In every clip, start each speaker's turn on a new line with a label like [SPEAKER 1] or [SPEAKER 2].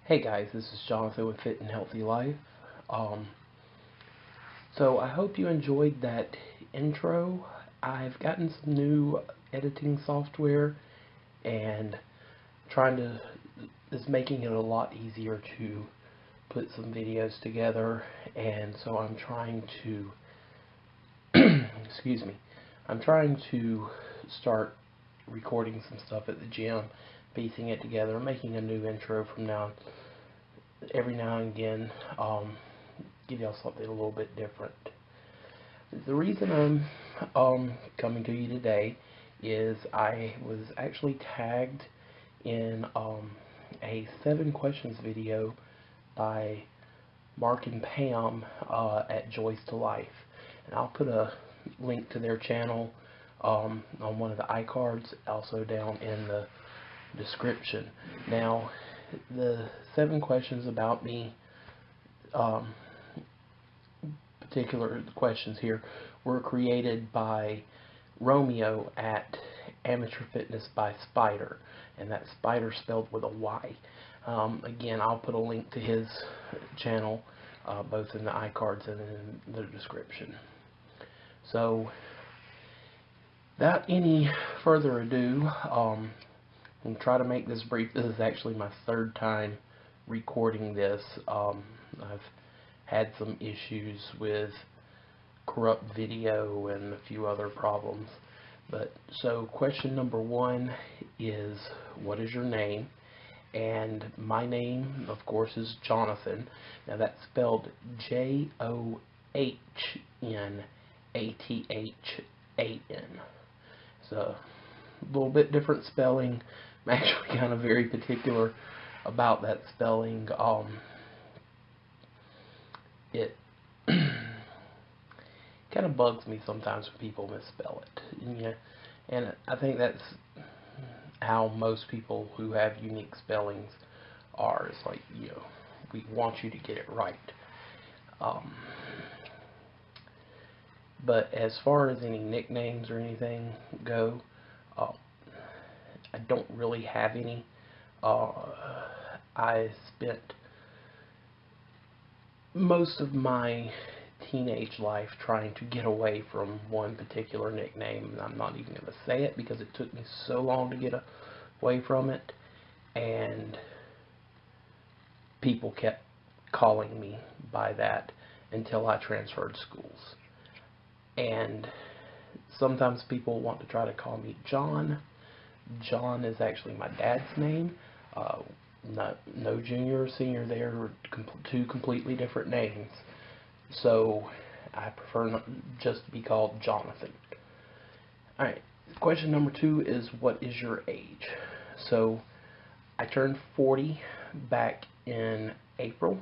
[SPEAKER 1] Hey guys, this is Jonathan with Fit and Healthy Life. Um, so I hope you enjoyed that intro. I've gotten some new editing software and trying to is making it a lot easier to put some videos together, and so I'm trying to excuse me. I'm trying to start recording some stuff at the gym, piecing it together, making a new intro from now every now and again, give y'all something a little bit different. The reason I'm coming to you today is I was actually tagged in a 7 questions video by Mark and Pam at Joyce to Life, and I'll put a link to their channel on one of the iCards, also down in the description. Now, the 7 questions about me, particular questions here, were created by Romeo at Amateur Fitness by Spider, and that's Spider spelled with a Y. Again, I'll put a link to his channel both in the iCards and in the description. So, without any further ado, I'll try to make this brief. This is actually my 3rd time recording this. I've had some issues with corrupt video and a few other problems. But so question number 1 is, what is your name? And my name, of course, is Jonathan. Now that's spelled Johnathan. It's a little bit different spelling. I'm actually kind of very particular about that spelling. It kind of bugs me sometimes when people misspell it. And I think that's how most people who have unique spellings are. It's like, we want you to get it right. But as far as any nicknames or anything go, I don't really have any. I spent most of my teenage life trying to get away from one particular nickname. I'm not even going to say it because it took me so long to get away from it, and people kept calling me by that until I transferred schools. And sometimes people want to try to call me John. John is actually my dad's name. No junior or senior there, are 2 completely different names. So I prefer not just to be called Jonathan. Alright, question number 2 is, what is your age? So I turned 40 back in April.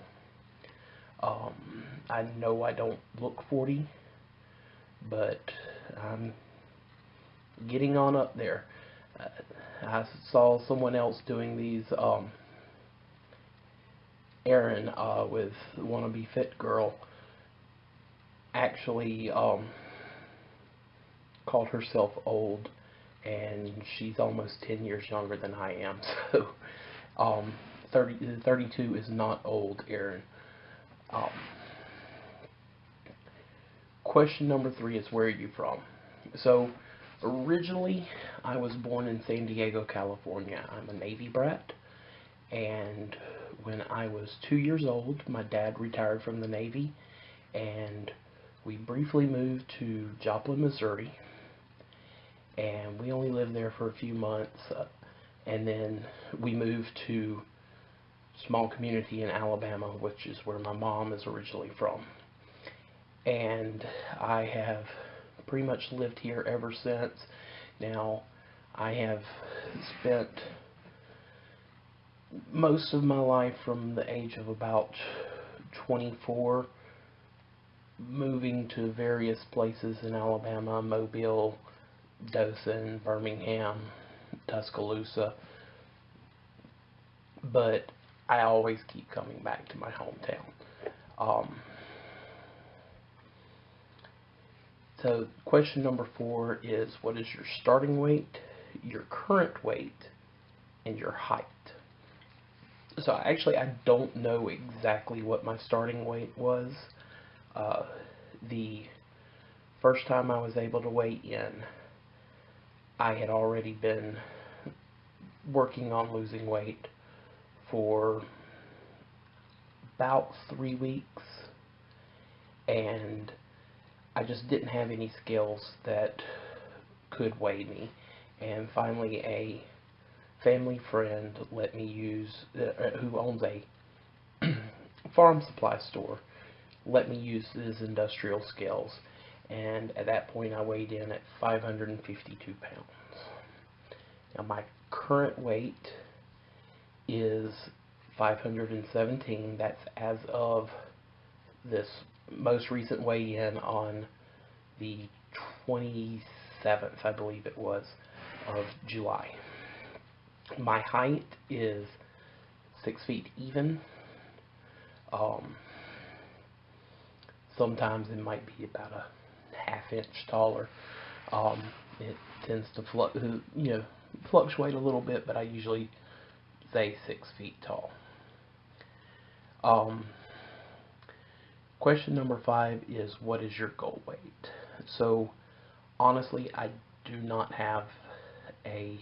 [SPEAKER 1] I know I don't look 40, but I'm getting on up there. I saw someone else doing these Erin with Wannabe Fit Girl actually called herself old, and she's almost 10 years younger than I am. So 32 is not old, Erin. Question number 3 is, where are you from? So originally I was born in San Diego, California. I'm a Navy brat, and when I was 2 years old, my dad retired from the Navy, and we briefly moved to Joplin, Missouri, and we only lived there for a few months, and then we moved to a small community in Alabama, which is where my mom is originally from. And I have pretty much lived here ever since. Now, I have spent most of my life from the age of about 24 moving to various places in Alabama: Mobile, Dothan, Birmingham, Tuscaloosa. But I always keep coming back to my hometown. So question number 4 is, what is your starting weight, your current weight, and your height? So actually, I don't know exactly what my starting weight was. The first time I was able to weigh in, I had already been working on losing weight for about 3 weeks, and I just didn't have any skills that could weigh me. And finally, a family friend let me use, who owns a farm supply store, let me use his industrial scales, and at that point I weighed in at 552 pounds. Now my current weight is 517. That's as of this most recent weigh-in on the 27th, I believe it was, of July. My height is 6 feet even. Sometimes it might be about a half inch taller. It tends to fluctuate a little bit, but I usually say 6 feet tall. Question number 5 is, what is your goal weight? So honestly, I do not have a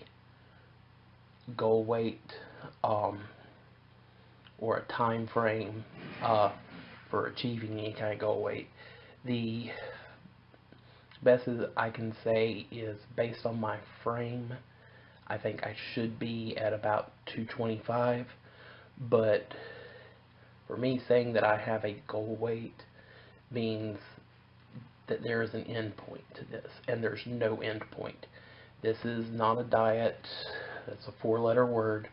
[SPEAKER 1] goal weight or a time frame for achieving any kind of goal weight. The best I can say is, based on my frame, I think I should be at about 225, but for me, saying that I have a goal weight means that there is an end point to this, and there's no end point. This is not a diet. It's a 4-letter word.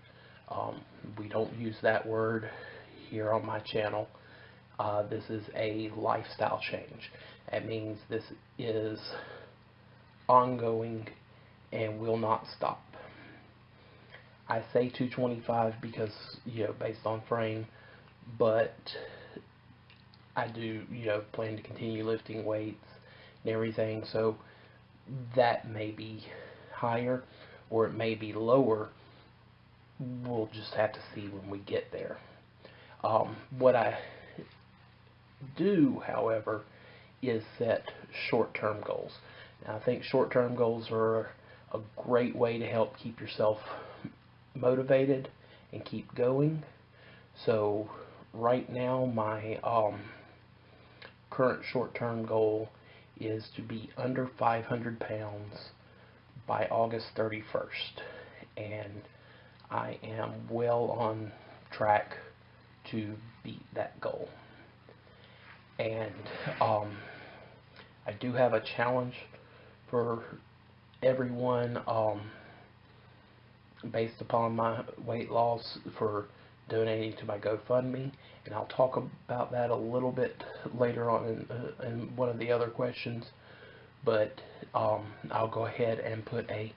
[SPEAKER 1] We don't use that word here on my channel. This is a lifestyle change. That means this is ongoing and will not stop. I say 225 because, based on frame, but I do, plan to continue lifting weights and everything, so that may be higher or it may be lower. We'll just have to see when we get there. What I do, however, is set short-term goals. Now, I think short-term goals are a great way to help keep yourself motivated and keep going. So right now, my current short-term goal is to be under 500 pounds by August 31st, and I am well on track to beat that goal. And I do have a challenge for everyone based upon my weight loss for donating to my GoFundMe, and I'll talk about that a little bit later on in one of the other questions, but I'll go ahead and put a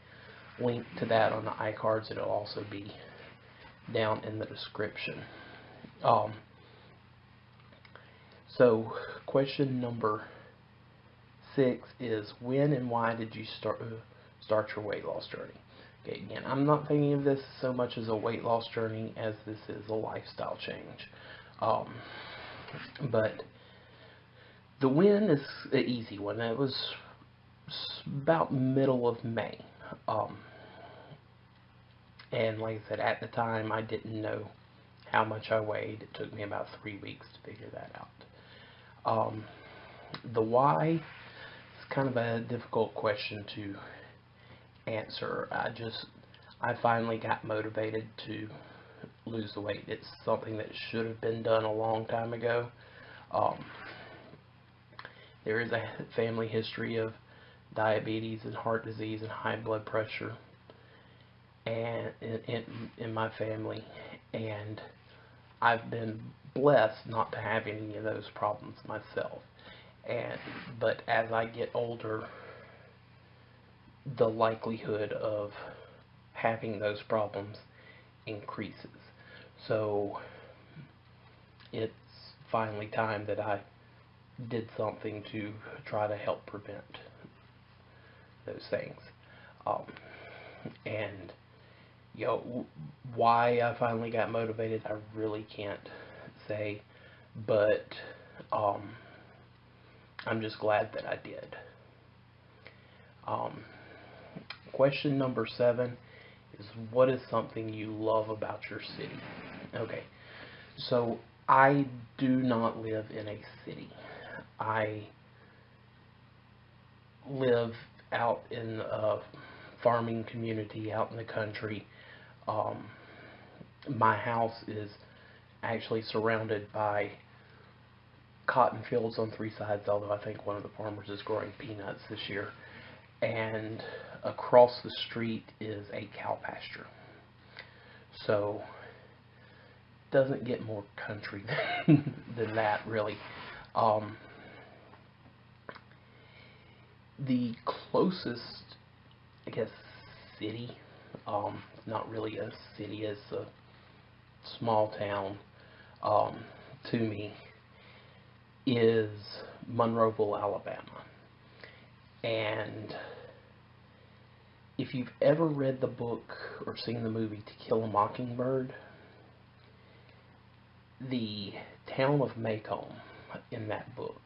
[SPEAKER 1] link to that on the iCards. It'll also be down in the description. So question number 6 is, when and why did you start your weight loss journey? Okay, again, I'm not thinking of this so much as a weight loss journey as this is a lifestyle change. But the when is an easy one. It was about middle of May. And like I said, at the time I didn't know how much I weighed. It took me about 3 weeks to figure that out. The why is kind of a difficult question to answer. I finally got motivated to lose the weight. It's something that should have been done a long time ago. There is a family history of diabetes and heart disease and high blood pressure and in my family, and I've been blessed not to have any of those problems myself. But as I get older, the likelihood of having those problems increases. So it's finally time that I did something to try to help prevent those things. And why I finally got motivated, I really can't say, but um, I'm just glad that I did. Um, Question number 7 is, what is something you love about your city? Okay, so I do not live in a city. I live out in a farming community out in the country. Um, my house is actually surrounded by cotton fields on 3 sides, although I think one of the farmers is growing peanuts this year. And across the street is a cow pasture. So doesn't get more country than that, really. Um, the closest, I guess, city, not really a city, it's a small town um, to me, is Monroeville, Alabama. And if you've ever read the book or seen the movie To Kill a Mockingbird, the town of Macomb in that book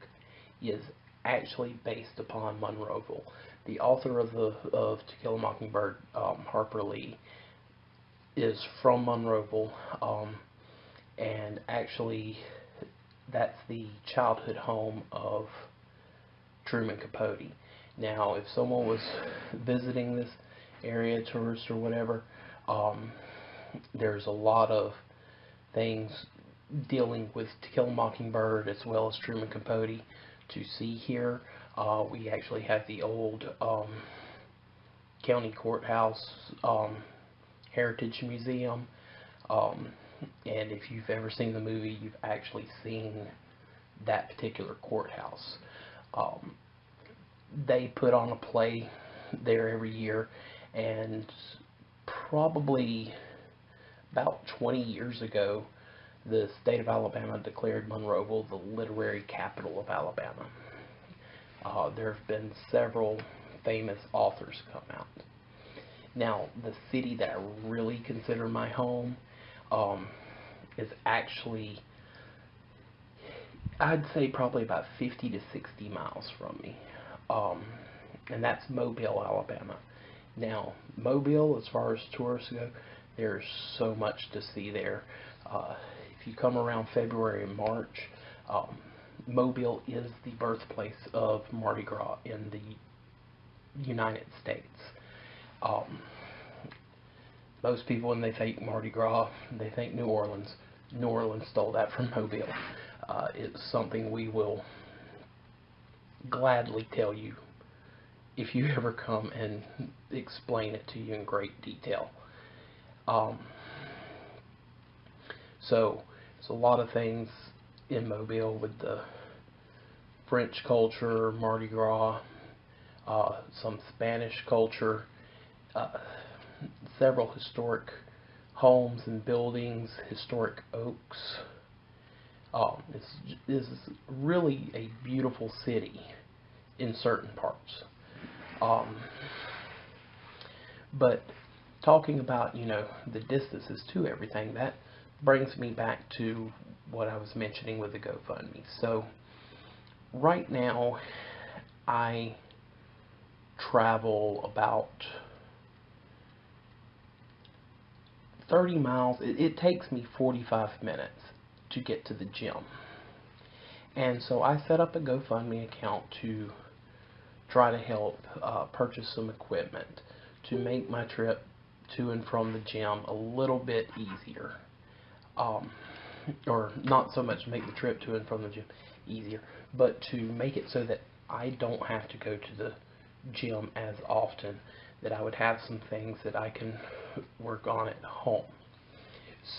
[SPEAKER 1] is actually based upon Monroeville. The author of To Kill a Mockingbird, Harper Lee, is from Monroeville, and actually that's the childhood home of Truman Capote. Now, if someone was visiting this area, tourist or whatever, there's a lot of things dealing with To Kill a Mockingbird as well as Truman Capote to see here. We actually have the old county courthouse heritage museum, and if you've ever seen the movie, you've actually seen that particular courthouse. They put on a play there every year, and probably about 20 years ago, the state of Alabama declared Monroeville the literary capital of Alabama. There have been several famous authors come out. Now, the city that I really consider my home is actually, I'd say, probably about 50 to 60 miles from me. And that's Mobile, Alabama. Now, Mobile, as far as tourists go, there's so much to see there. If you come around February and March, Mobile is the birthplace of Mardi Gras in the United States. Most people, when they think Mardi Gras, they think New Orleans. New Orleans stole that from Mobile. It's something we will gladly tell you if you ever come and explain it to you in great detail. So there's a lot of things in Mobile with the French culture, Mardi Gras, some Spanish culture, several historic homes and buildings, historic oaks. This is really a beautiful city in certain parts. But talking about, the distances to everything, that brings me back to what I was mentioning with the GoFundMe. So right now I travel about 30 miles. It takes me 45 minutes to get to the gym. And so I set up a GoFundMe account to try to help purchase some equipment to make my trip to and from the gym a little bit easier. Or not so much make the trip to and from the gym easier, but to make it so that I don't have to go to the gym as often, that I would have some things that I can work on at home.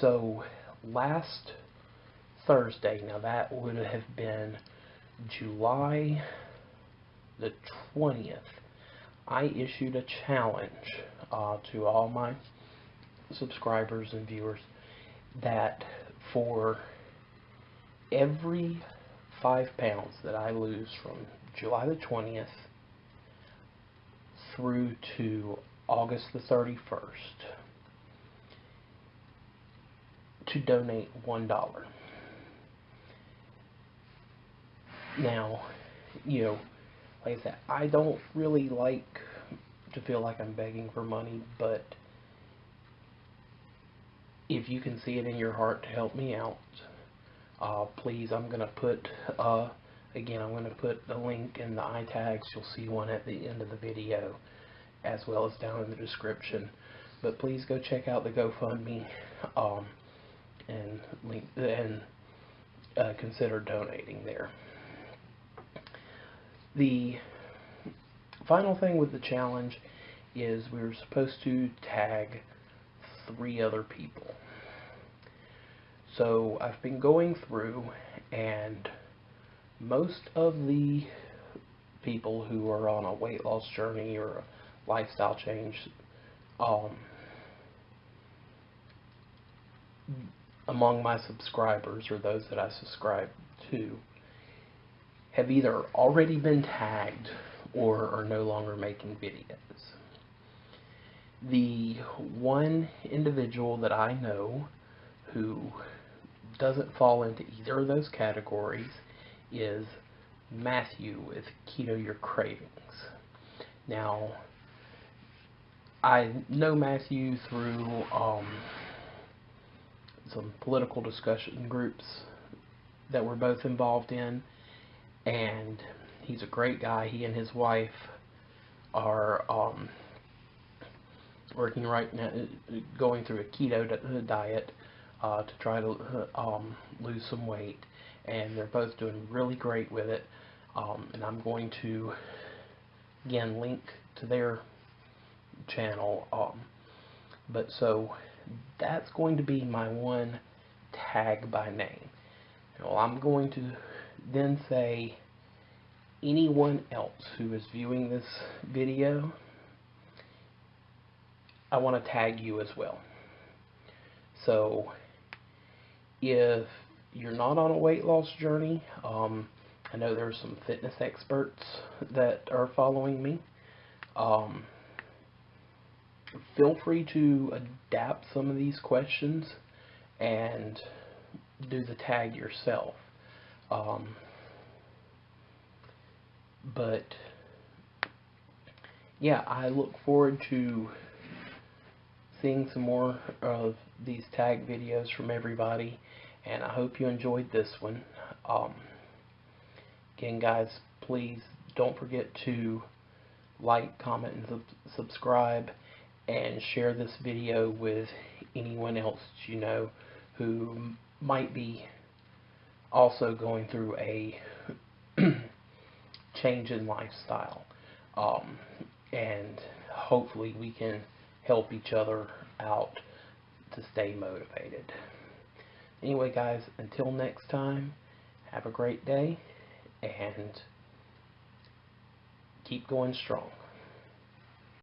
[SPEAKER 1] So last Thursday, now that would have been July the 20th, I issued a challenge to all my subscribers and viewers that for every 5 pounds that I lose from July the 20th through to August the 31st, to donate $1. Now, you know, like I said, I don't really like to feel like I'm begging for money, but if you can see it in your heart to help me out, please, I'm going to put, again, I'm going to put the link in the iTags. You'll see one at the end of the video, as well as down in the description. But please go check out the GoFundMe, and consider donating there. The final thing with the challenge is we were supposed to tag 3 other people. So I've been going through, and most of the people who are on a weight loss journey or a lifestyle change, among my subscribers, or those that I subscribe to, have either already been tagged or are no longer making videos. The one individual that I know who doesn't fall into either of those categories is Matthew with Keto Your Cravings. Now, I know Matthew through some political discussion groups that we're both involved in, and he's a great guy. He and his wife are working right now, going through a keto diet to try to lose some weight, and they're both doing really great with it. And I'm going to again link to their channel. But so that's going to be my one tag by name. Well, I'm going to then say anyone else who is viewing this video, I want to tag you as well. So if you're not on a weight loss journey, I know there's some fitness experts that are following me. Feel free to adapt some of these questions and do the tag yourself. But yeah, I look forward to seeing some more of these tag videos from everybody, and I hope you enjoyed this one. Again, guys, please don't forget to like, comment, and subscribe, and share this video with anyone else that you know who might be also going through a change in lifestyle, and hopefully we can help each other out to stay motivated. Anyway, guys, until next time, have a great day and keep going strong.